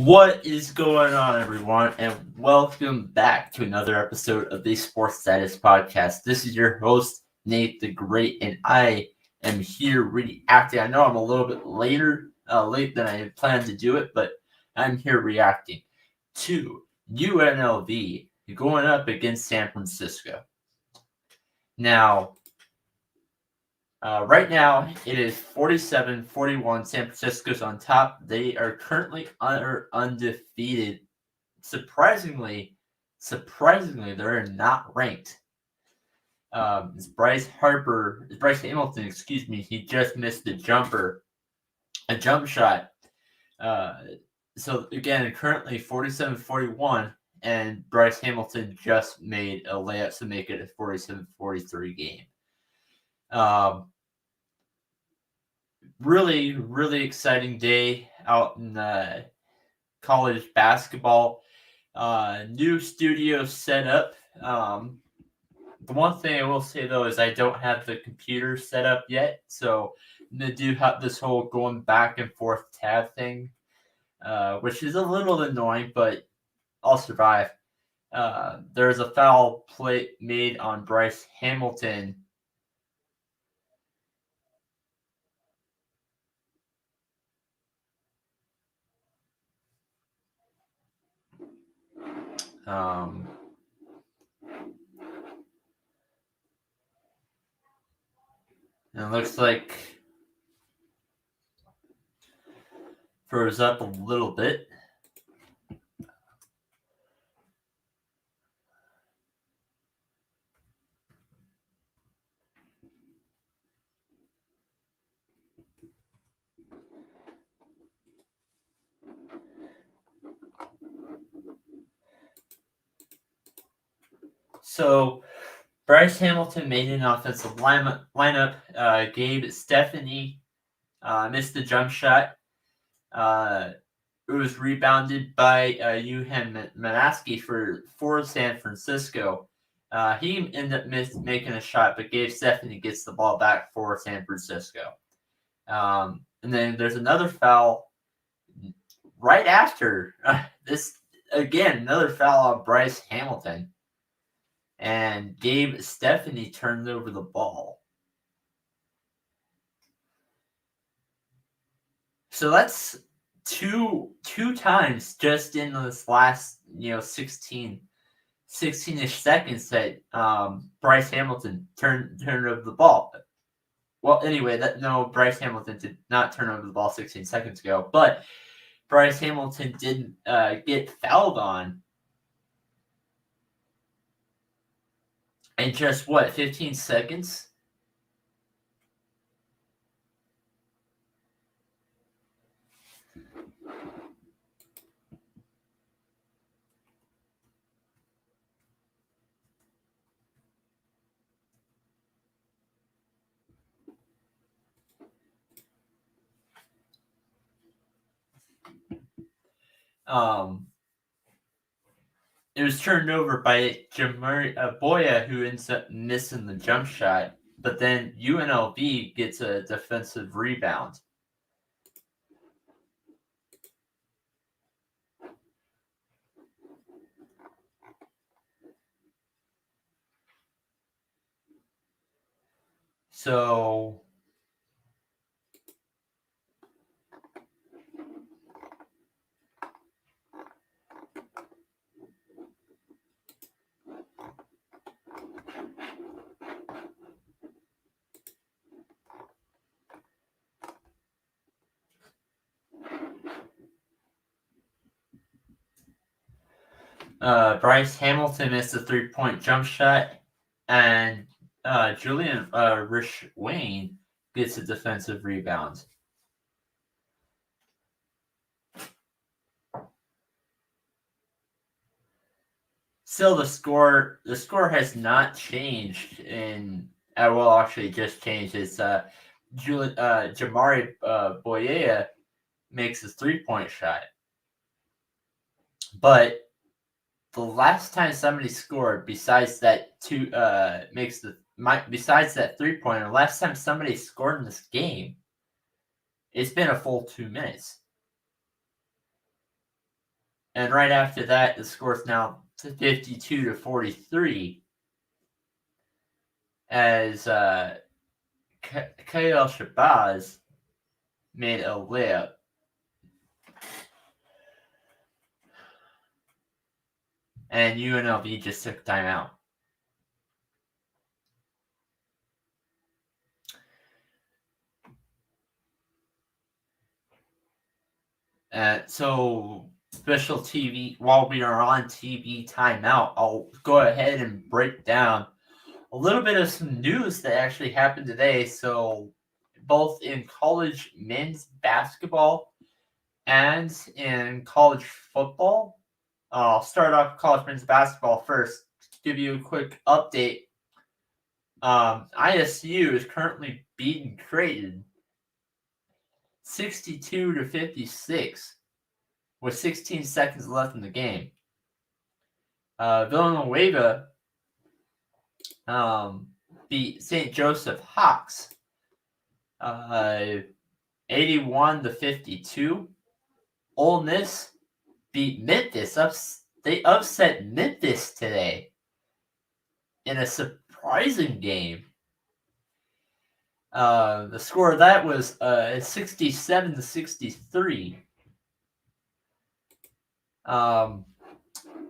What is going on, everyone, and welcome back to another episode of the Sports Status podcast. This is your host, Nate the Great, and I am here reacting. I know I'm a little bit late than I had planned to do it, but I'm here reacting to UNLV going up against San Francisco. Now, right now, it is 47-41. San Francisco's on top. They are currently undefeated. Surprisingly, they're not ranked. It's Bryce Hamilton, he just missed a jump shot. So again, currently 47-41, and Bryce Hamilton just made a layup to make it a 47-43 game. Really, really exciting day out in college basketball. New studio set up. The one thing I will say though is I don't have the computer set up yet, so they do have this whole going back and forth tab thing, which is a little annoying, but I'll survive. There's a foul play made on Bryce Hamilton. And it looks like froze up a little bit. So Bryce Hamilton made an offensive lineup. Gabe Stephanie missed the jump shot. It was rebounded by Yuhan Manaski for San Francisco. He ended up making a shot, but Gabe Stephanie gets the ball back for San Francisco. And then there's another foul right after this. Again, another foul on Bryce Hamilton. And Gabe Stephanie turned over the ball. So that's two times just in this last 16-ish seconds that Bryce Hamilton turned over the ball. Well, anyway, Bryce Hamilton did not turn over the ball 16 seconds ago, but Bryce Hamilton didn't get fouled on. In just 15 seconds? It was turned over by Jamari Boya, who ends up missing the jump shot, but then UNLV gets a defensive rebound. So Bryce Hamilton missed a 3-point jump shot, and Julian Rich Wayne gets a defensive rebound. Still, the score has not changed actually just changed. It's Jamari Boyea makes a 3-point shot. But the last time somebody scored besides that 3-pointer, last time somebody scored in this game, it's been a full 2 minutes. And right after that, the score is now 52-43 as Kyle Shabazz made a layup. And UNLV just took timeout. So special TV, while we are on TV timeout, I'll go ahead and break down a little bit of some news that actually happened today. So both in college men's basketball and in college football. I'll start off college men's basketball first. To give you a quick update. ISU is currently beating Creighton 62-56 with 16 seconds left in the game. Villanova beat St. Joseph Hawks 81-52. Ole Miss beat Memphis. They upset Memphis today in a surprising game. The score of that was 67-63.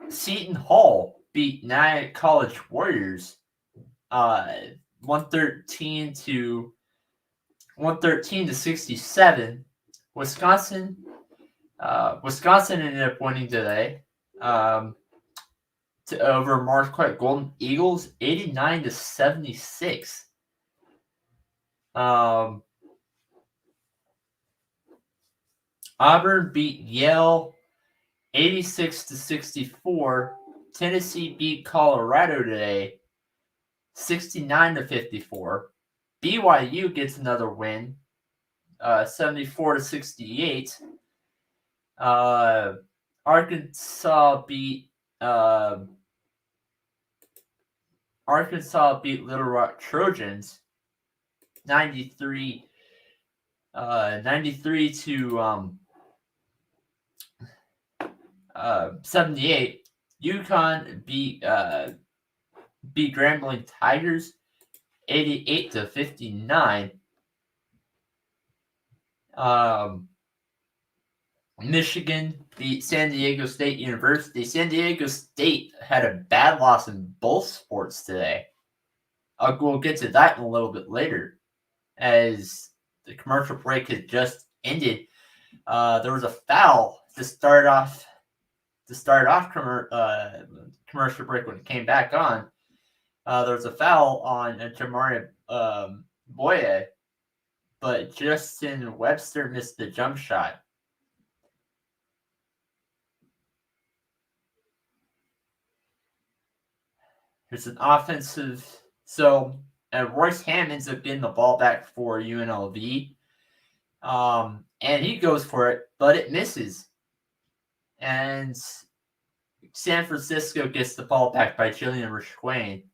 Seton Hall beat Nyack College Warriors 113-67. Wisconsin ended up winning today over Marquette Golden Eagles 89-76. Auburn beat Yale 86-64. Tennessee beat Colorado today 69-54. BYU gets another win 74-68. Arkansas beat Little Rock Trojans 93 to 78. UConn beat Grambling Tigers 88-59. Michigan beat San Diego State University. San Diego State had a bad loss in both sports today. We'll get to that in a little bit later, as the commercial break has just ended. There was a foul to start off commercial break when it came back on. There was a foul on Jamari Boye, but Justin Webster missed the jump shot. There's an offensive. So Royce Hamm ends up getting the ball back for UNLV. And he goes for it, but it misses. And San Francisco gets the ball back by Julian Rishwain.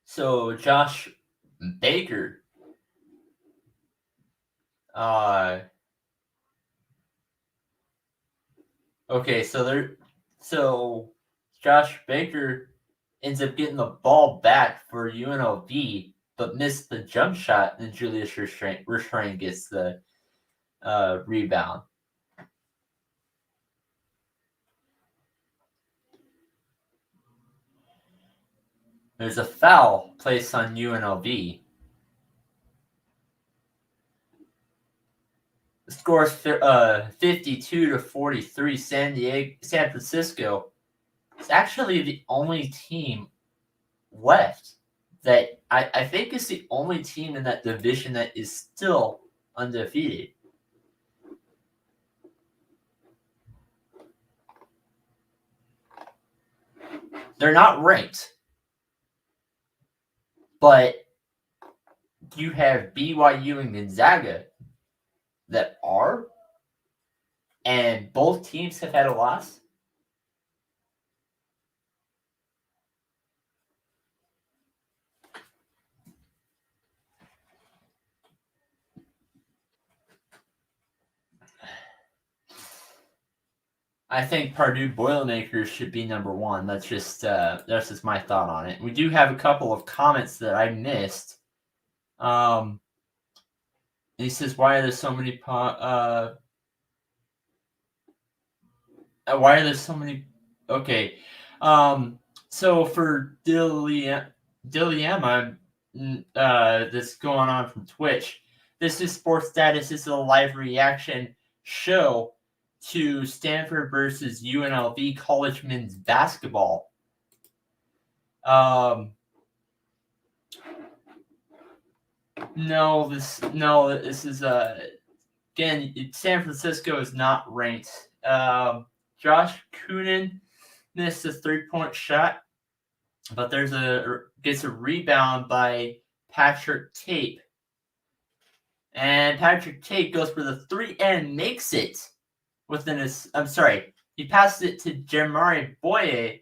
So Josh Baker so Josh Baker ends up getting the ball back for UNLV, but missed the jump shot, and Julius Restrain gets the rebound. There's a foul placed on UNLV. The score is 52-43. San Francisco is actually the only team left that I think is the only team in that division that is still undefeated. They're not ranked. But you have BYU and Gonzaga that are, and both teams have had a loss. I think Purdue Boilermakers should be number one. That's just my thought on it. We do have a couple of comments that I missed. He says, "Why are there so many? Why are there so many?" Okay, so for Dilliema, that's going on from Twitch. This is Sports Status. This is a live reaction show to Stanford versus UNLV college men's basketball. No, this is again, San Francisco is not ranked. Josh Coonan missed a 3-point shot, but gets a rebound by Patrick Tate. And Patrick Tate goes for the 3 and makes it he passes it to Jeremiah Boye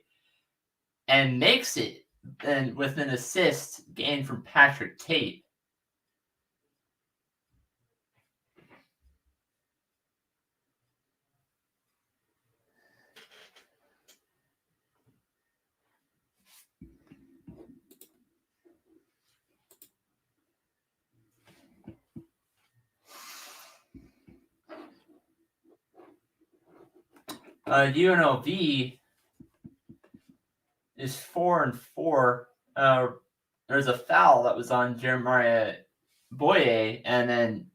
and makes it, and with an assist gained from Patrick Tate. UNLV is 4-4. There's a foul that was on Jeremiah Boye, and then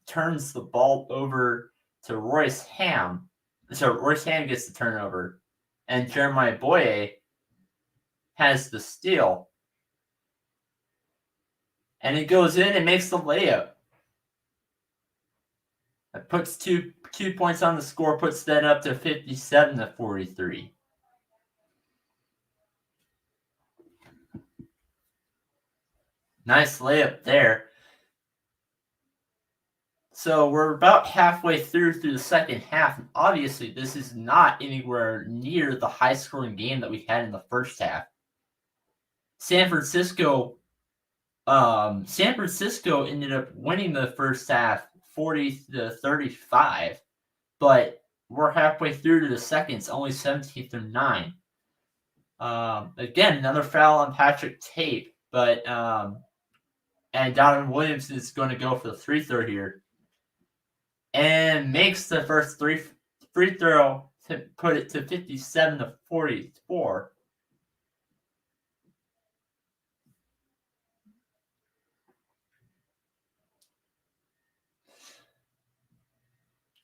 turns the ball over to Royce Ham. So Royce Ham gets the turnover, and Jeremiah Boye has the steal. And it goes in and makes the layup. It puts two points on the score, puts that up to 57-43. Nice layup there. So we're about halfway through the second half, and obviously this is not anywhere near the high-scoring game that we had in the first half. San Francisco ended up winning the first half 40-35, but we're halfway through to the second. It's only 17-9. Again, another foul on Patrick Tate, but and Donovan Williams is going to go for the free throw here, and makes the first free throw to put it to 57-44.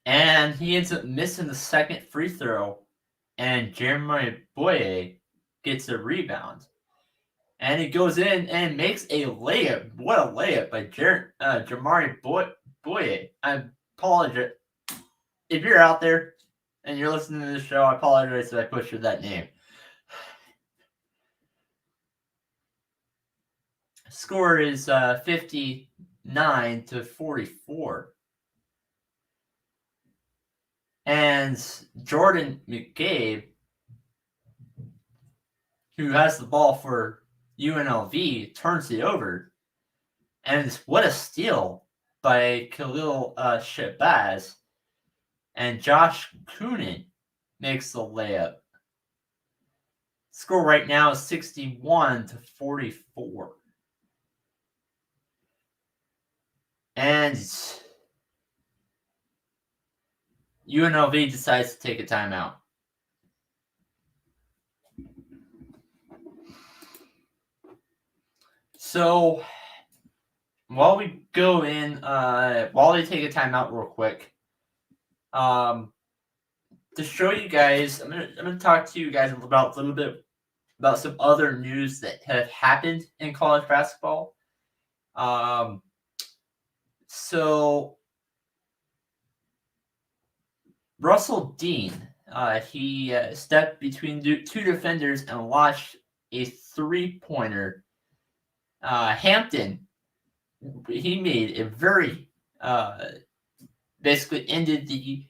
And he ends up missing the second free throw, and Jeremiah Boye gets a rebound. And it goes in and makes a layup. What a layup by Jeremiah Boye. I apologize. If you're out there and you're listening to this show, I apologize if I butchered that name. Score is 59-44. And Jordan McCabe, who has the ball for UNLV, turns it over. And what a steal by Khalil Shabazz. And Josh Coonan makes the layup. Score right now is 61-44. And UNLV decides to take a timeout. So while we go in, while they take a timeout real quick, to show you guys, I'm gonna talk to you guys about a little bit about some other news that have happened in college basketball. So Russell Dean, he stepped between two defenders and launched a 3-pointer Hampton, he made a very basically ended the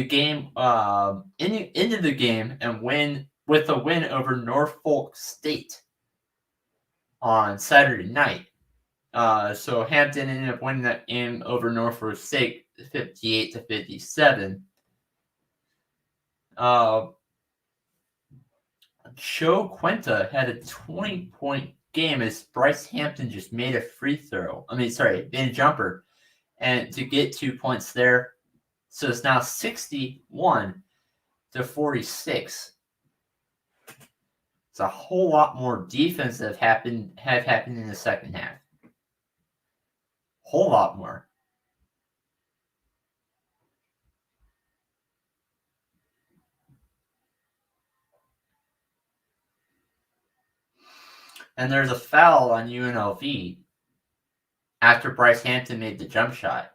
game ended the game and win with a win over Norfolk State on Saturday night. So Hampton ended up winning that game over Norfolk State 58-57. Joe Quinta had a 20-point game as Bryce Hampton just made a free throw. Made a jumper, and to get 2 points there. So it's now 61-46. It's a whole lot more defense that have happened in the second half. Whole lot more. And there's a foul on UNLV after Bryce Hampton made the jumper.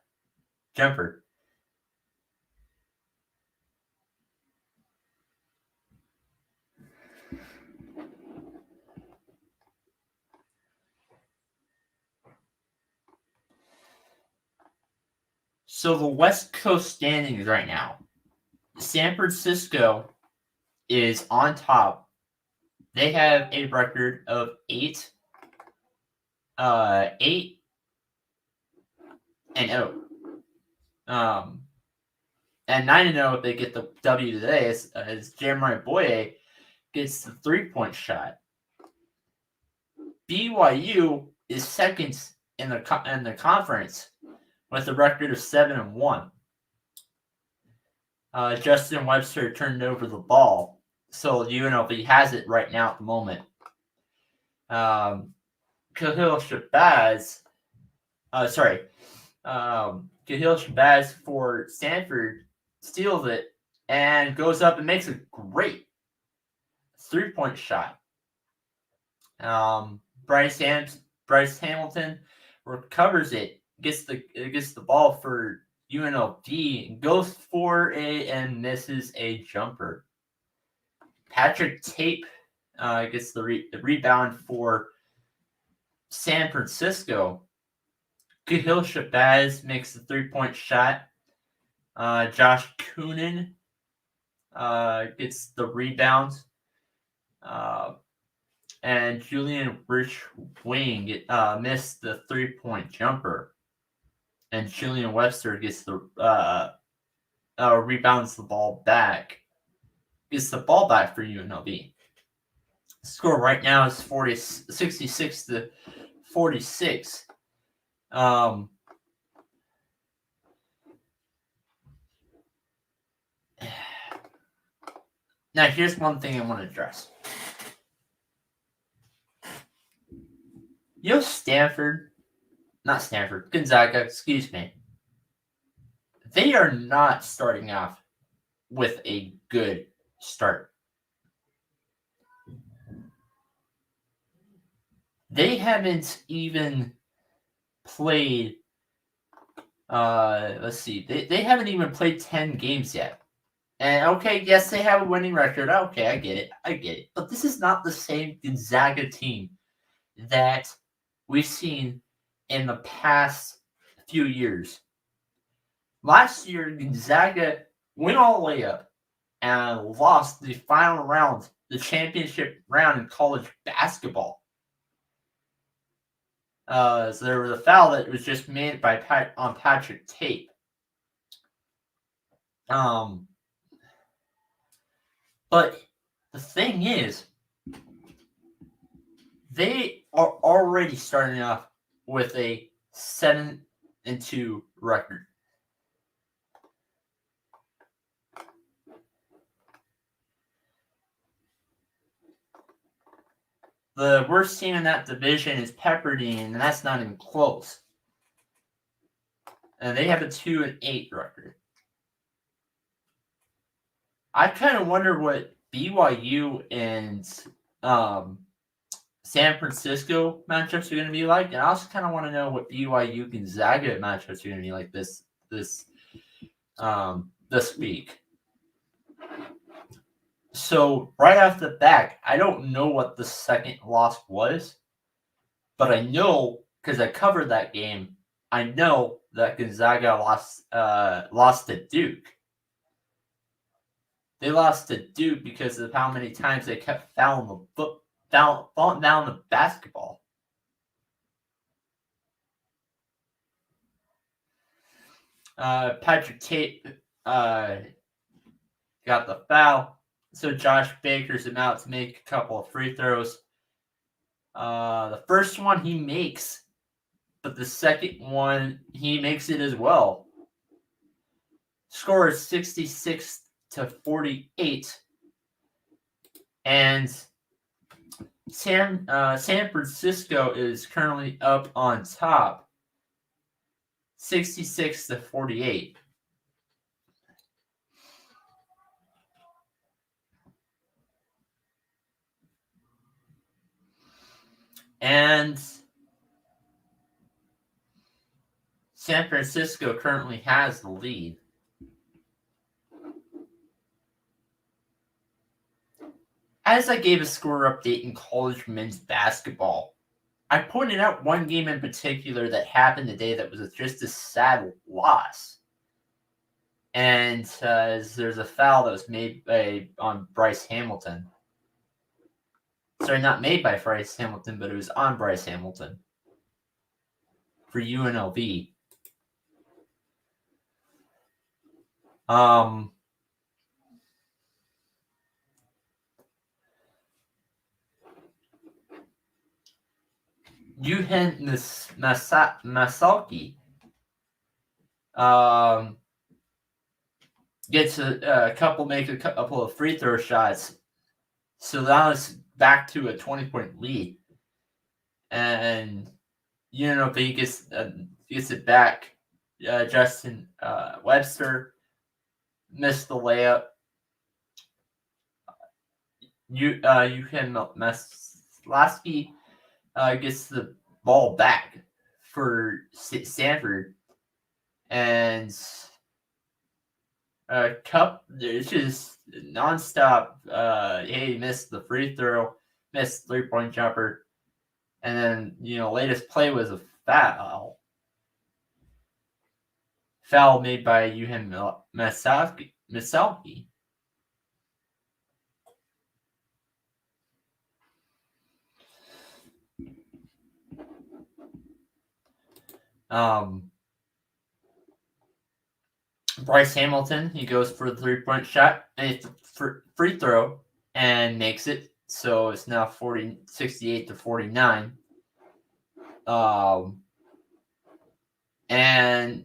So the West Coast standings right now. San Francisco is on top. They have a record of 8 and 0. And 9 and 0 if they get the W today as Jeremiah Boye gets the 3-point shot. BYU is second in the conference with a record of 7 and 1. Justin Webster turned over the ball, so UNLV has it right now at the moment. Kahil Shabazz for Stanford steals it and goes up and makes a great 3-point shot. Bryce Hamilton recovers it, gets the ball for UNLV, goes for it and misses a jumper. Patrick Tape gets the rebound for San Francisco. Kahil Shabazz makes the 3-point shot. Josh Coonan gets the rebound. And Julian Rich Wing missed the 3-point jumper. And Julian Webster gets the rebounds the ball back. Gets the ball back for UNLV. The score right now is 66-46. Now here's one thing I want to address. Gonzaga, excuse me. They are not starting off with a good start. They haven't even played, let's see, they haven't even played 10 games yet. And okay, yes, they have a winning record. Okay, I get it. But this is not the same Gonzaga team that we've seen in the past few years. Last year, Gonzaga went all the way up and lost the final round, the championship round in college basketball. So there was a foul that was just made on Patrick Tape. But the thing is, they are already starting off with a 7-2 record. The worst team in that division is Pepperdine, and that's not even close. And they have a 2-8 record. I kind of wonder what BYU and San Francisco matchups are going to be like, and I also kind of want to know what BYU Gonzaga matchups are going to be like this week. So right off the bat, I don't know what the second loss was. But I know, because I covered that game, I know that Gonzaga lost to Duke. They lost to Duke because of how many times they kept fouling down the basketball. Patrick Tate got the foul, so Josh Baker's about to make a couple of free throws. The first one he makes, but the second one he makes it as well. Score is 66-48, and San Francisco is currently up on top, 66-48. And San Francisco currently has the lead. As I gave a score update in college men's basketball, I pointed out one game in particular that happened today that was just a sad loss. And there's a foul that was made on Bryce Hamilton. Sorry, not made by Bryce Hamilton, but it was on Bryce Hamilton for UNLV. Yuhen Masalki gets a couple of free throw shots, so now it's back to a 20-point lead, and UNLV gets it back. Justin Webster missed the layup. Yuhen Masalki gets the ball back for Stanford, and it's just nonstop. He missed the free throw, missed 3-point jumper, and then latest play was a foul made by Yuhen Masalki. Bryce Hamilton, he goes for the 3-point shot, and it's a free throw, and makes it. So it's now 68-49. And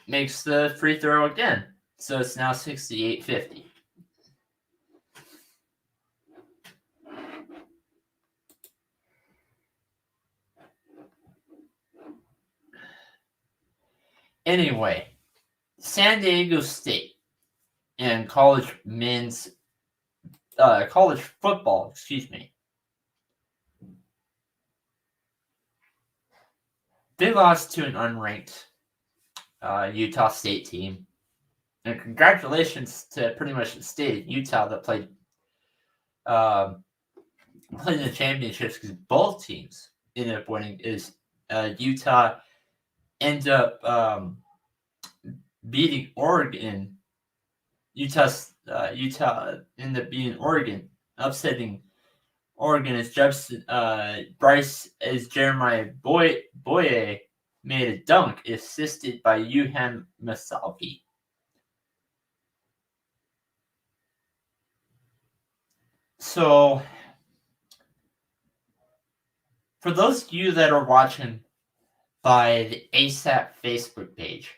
makes the free throw again. So it's now 68-50. Anyway, San Diego State and college football, they lost to an unranked Utah State team. And congratulations to pretty much the state of Utah that played in the championships, because both teams ended up winning. Utah ended up beating Oregon. Utah ended up beating Oregon, upsetting Oregon as Jeremiah Boye made a dunk, assisted by Yuhen Masalki. So, for those of you that are watching by the ASAP Facebook page,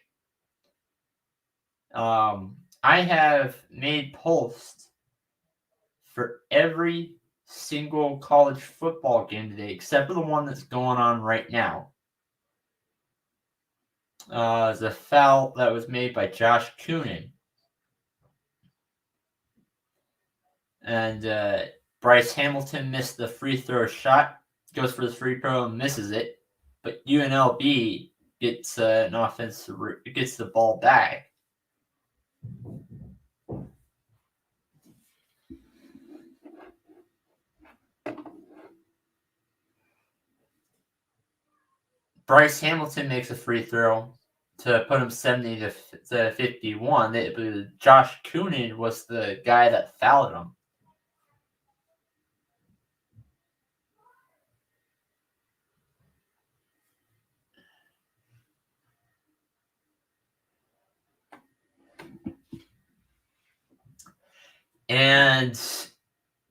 I have made posts for every single college football game today, except for the one that's going on right now. The foul that was made by Josh Coonan. And Bryce Hamilton missed the free throw shot, goes for the free throw and misses it. But UNLV gets gets the ball back. Bryce Hamilton makes a free throw to put him 70 to 51. Josh Coonan was the guy that fouled him. And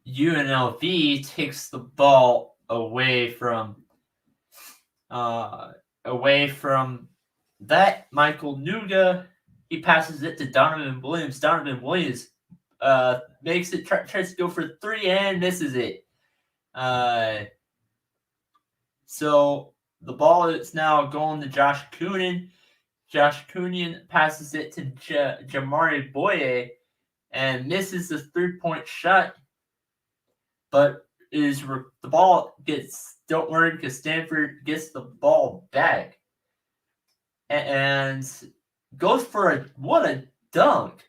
UNLV takes the ball away from that. Michael Nuga, he passes it to Donovan Williams. Donovan Williams makes it, tries to go for three and misses it. So the ball is now going to Josh Coonan. Josh Coonan passes it to Jamari Boye and misses the 3-point shot. But the ball gets, don't worry, because Stanford gets the ball back and goes for what a dunk.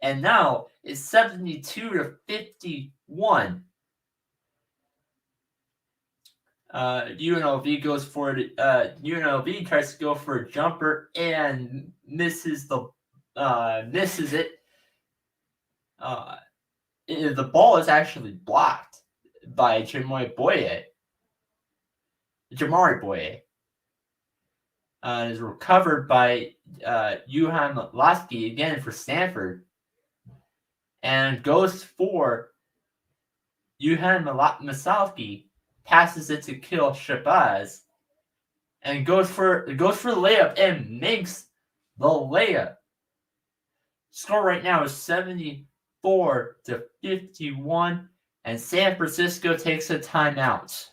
And now it's 72 to 51. UNLV goes for it. UNLV tries to go for a jumper and misses it. The ball is actually blocked by Jamari Boye. Is recovered by Johan Lasky again for Stanford, and goes for Johan Masalski, passes it to Kil Shabazz, and goes for the layup and makes the layup. Score right now is 74 to 51, and San Francisco takes a timeout.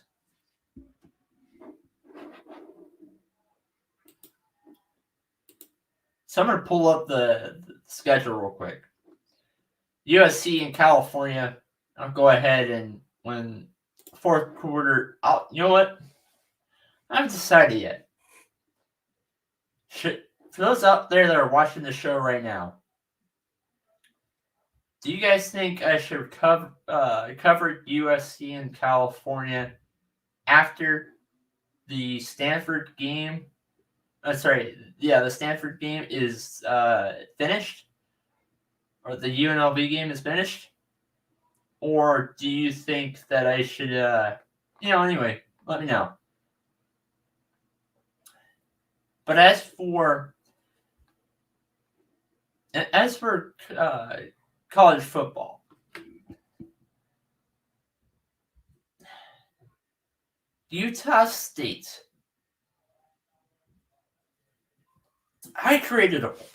So I'm going to pull up the schedule real quick. USC in California. I'll go ahead and when fourth quarter. You know what? I haven't decided yet. For those out there that are watching the show right now, do you guys think I should cover USC in California after the Stanford game? The Stanford game is finished, or the UNLV game is finished, or do you think that I should? Anyway, let me know. But as for college football, Utah State. I created a poll.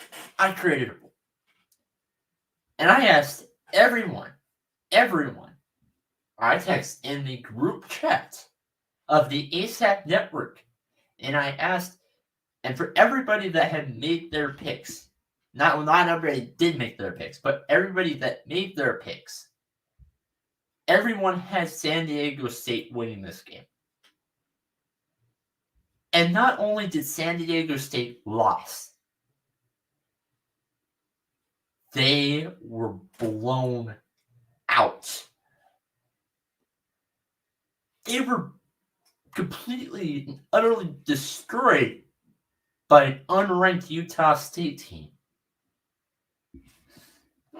And I asked everyone. I text in the group chat of the ASAP network, and I asked, and for everybody that had made their picks, not everybody did make their picks, but everybody that made their picks, everyone has San Diego State winning this game. And not only did San Diego State lose, they were blown out. They were completely and utterly destroyed by an unranked Utah State team.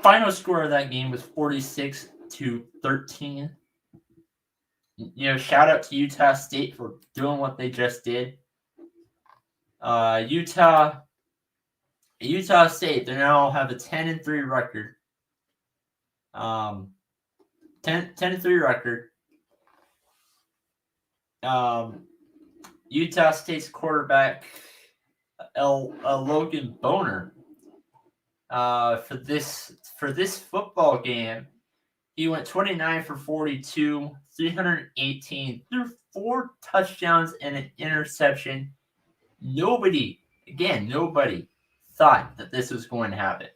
Final score of that game was 46-13. Shout out to Utah State for doing what they just did. Utah State, they now have a 10-3 record. 10-3 record. Utah State's quarterback, Logan Boner, for this football game, he went 29 for 42, 318, threw 4 touchdowns and an interception. Nobody thought that this was going to happen.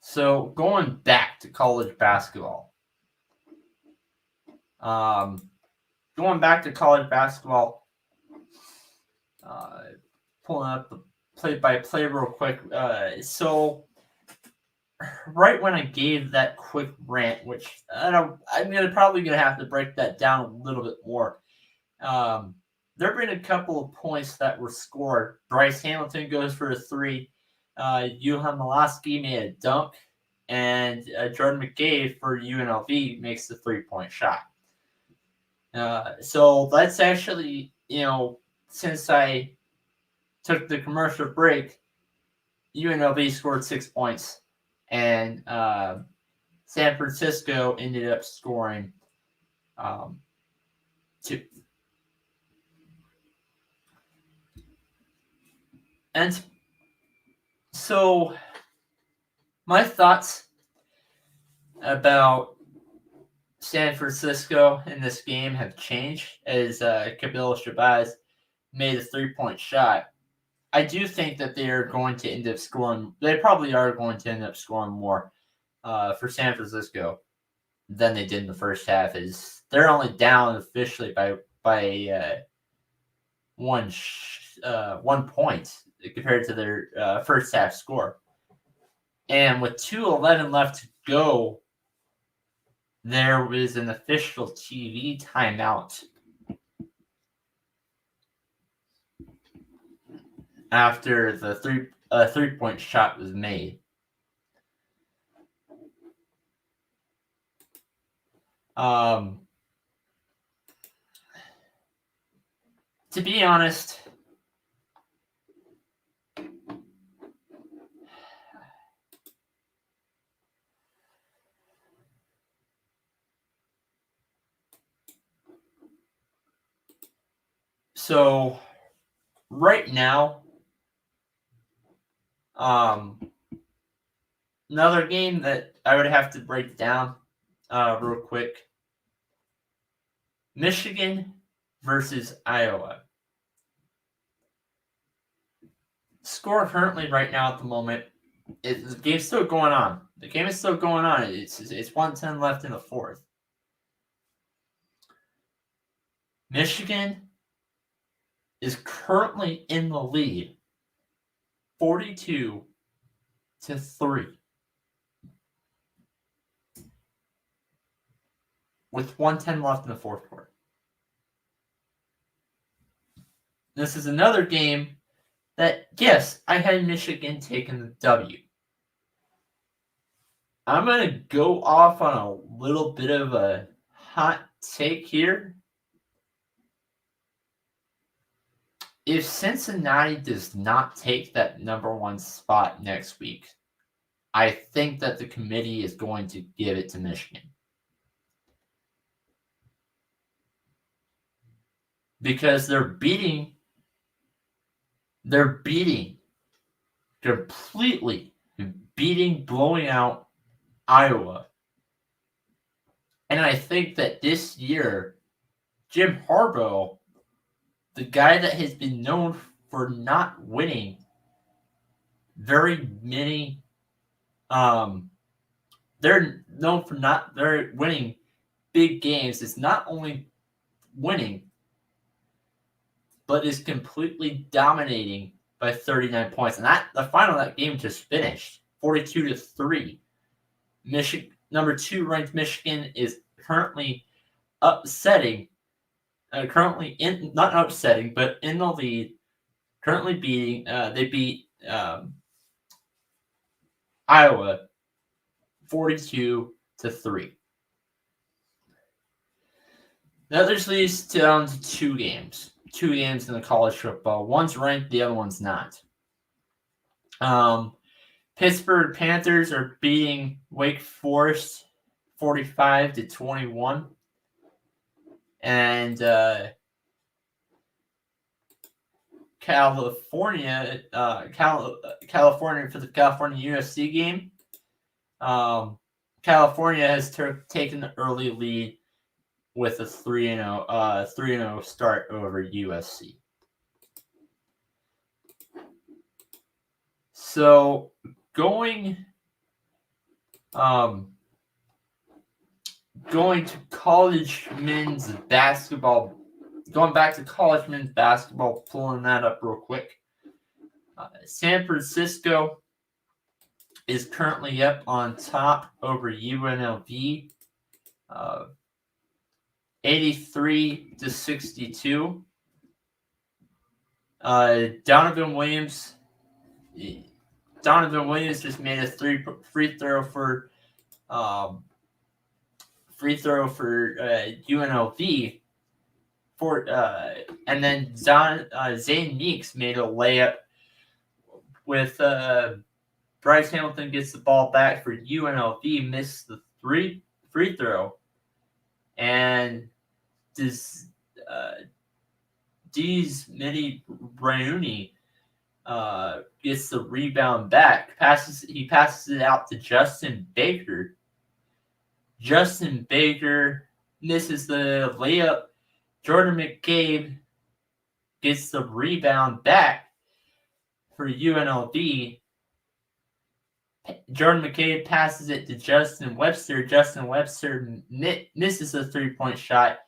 So going back to college basketball. Pulling up the play-by-play real quick. So right when I gave that quick rant, which I'm probably gonna have to break that down a little bit more. There have been a couple of points that were scored. Bryce Hamilton goes for a three. Johan Miloski made a dunk, and Jordan McGay for UNLV makes the 3-point shot. So that's actually, since I took the commercial break, UNLV scored 6 points, and San Francisco ended up scoring 2. And so my thoughts about San Francisco in this game have changed as Kabil Shabazz made a 3-point shot. I do think that they are going to end up scoring. They probably are going to end up scoring more for San Francisco than they did in the first half. Is they're only down officially by 1 point compared to their first half score. And with 2:11 left to go, there was an official TV timeout after the 3-point shot was made. To be honest, so right now, another game that I would have to break down real quick. Michigan versus Iowa. Score currently right now at the moment, the game's still going on. The game is still going on. It's 1:10 left in the fourth. Michigan is currently in the lead, 42-3. With 1:10 left in the fourth quarter. This is another game that, yes, I had Michigan taking the W. I'm going to go off on a little bit of a hot take here. If Cincinnati does not take that number 1 spot next week, I think that the committee is going to give it to Michigan. Because they're completely blowing out Iowa. And I think that this year, Jim Harbaugh, the guy that has been known for not winning very many, they're known for not very winning big games, is not only winning, but is completely dominating by 39 points. And the final of that game just finished, 42-3. Michigan, number 2 ranked Michigan, is currently upsetting. Not upsetting, but in the lead. Currently beating. They beat Iowa 42-3. That just leads down to 2 games. 2 games in the college football. One's ranked, the other one's not. Pittsburgh Panthers are beating Wake Forest 45-21. And California for the California USC game. California has taken the early lead with a 3-0 start over USC. So going to college men's basketball, going back to college men's basketball, pulling that up real quick. San Francisco is currently up on top over UNLV, 83-62. Donovan Williams just made a free throw for UNLV and then Zane Meeks made a layup with Bryce Hamilton gets the ball back for UNLV, missed the free throw, and D's Midi Brownie gets the rebound back. He passes it out to Justin Baker. Justin Baker misses the layup. Jordan McCabe gets the rebound back for UNLV. Jordan McCabe passes it to Justin Webster. Justin Webster misses a three-point shot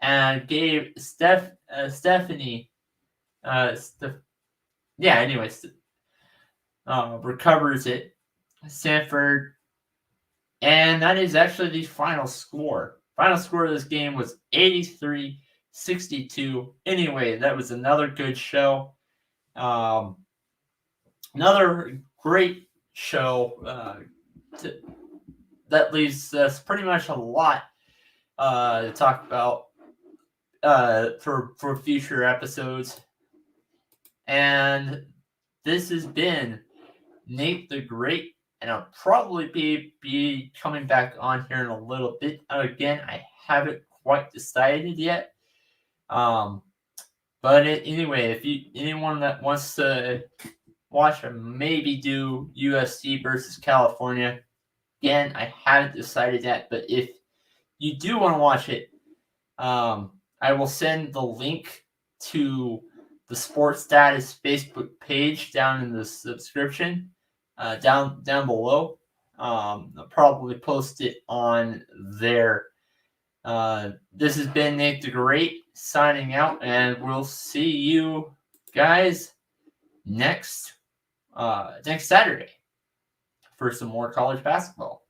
and gave Stephanie recovers it. Sanford, and that is actually the final score. Final score of this game was 83-62. Anyway, that was another good show. Another great show. That leaves us pretty much a lot to talk about for future episodes. And this has been Nate the Great, and I'll probably be coming back on here in a little bit. Again, I haven't quite decided yet. But anyway, if anyone that wants to watch or maybe do USC versus California, again, I haven't decided yet. But if you do want to watch it, I will send the link to the Sports Status Facebook page down in the subscription, down below. I'll probably post it on there. This has been Nate the Great signing out, and we'll see you guys next Saturday for some more college basketball.